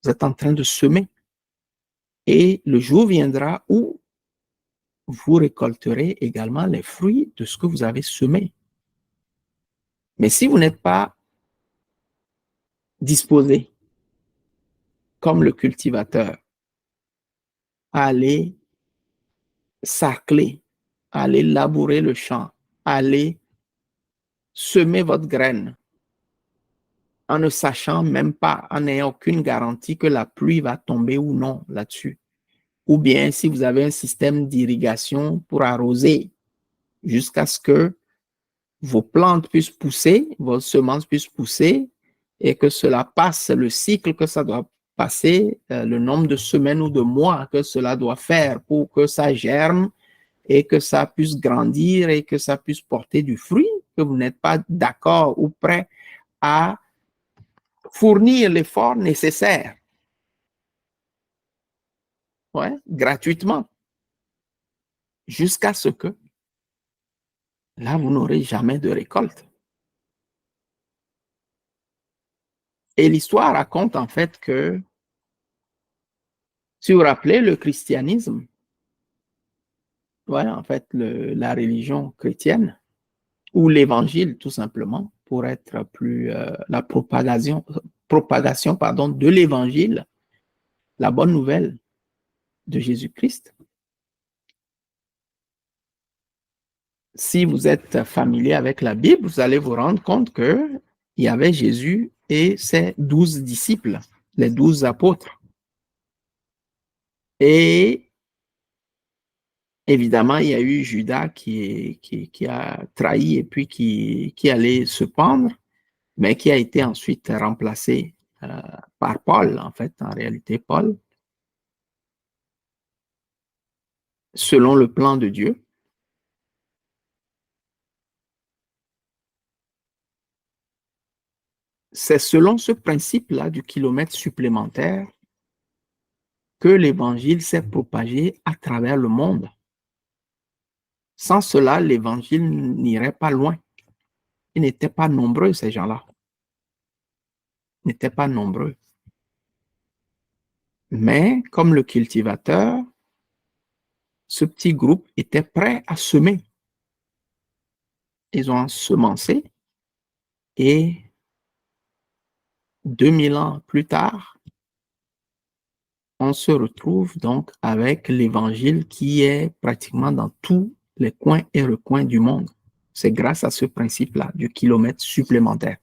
Vous êtes en train de semer. Et le jour viendra où vous récolterez également les fruits de ce que vous avez semé. Mais si vous n'êtes pas disposé, comme le cultivateur, à aller sarcler, à aller labourer le champ, à aller semer votre graine, en ne sachant même pas, en n'ayant aucune garantie que la pluie va tomber ou non là-dessus. Ou bien si vous avez un système d'irrigation pour arroser jusqu'à ce que vos plantes puissent pousser, vos semences puissent pousser et que cela passe le cycle que ça doit passer, le nombre de semaines ou de mois que cela doit faire pour que ça germe et que ça puisse grandir et que ça puisse porter du fruit, que vous n'êtes pas d'accord ou prêt à fournir l'effort nécessaire, ouais, gratuitement, jusqu'à ce que là, vous n'aurez jamais de récolte. Et l'histoire raconte en fait que, si vous vous rappelez, le christianisme, ouais, en fait, la religion chrétienne, ou l'évangile tout simplement, pour être plus, la propagation pardon, de l'évangile, la bonne nouvelle de Jésus-Christ. Si vous êtes familier avec la Bible, vous allez vous rendre compte qu'il y avait Jésus et ses 12 disciples, les 12 apôtres. Et évidemment, il y a eu Judas qui a trahi et puis qui allait se pendre, mais qui a été ensuite remplacé par Paul, en fait, en réalité, Paul, selon le plan de Dieu. C'est selon ce principe-là du kilomètre supplémentaire que l'évangile s'est propagé à travers le monde. Sans cela, l'évangile n'irait pas loin. Ils n'étaient pas nombreux, ces gens-là. Ils n'étaient pas nombreux. Mais comme le cultivateur, ce petit groupe était prêt à semer. Ils ont semencé et 2000 ans plus tard, on se retrouve donc avec l'évangile qui est pratiquement dans tous les coins et recoins du monde. C'est grâce à ce principe-là du kilomètre supplémentaire.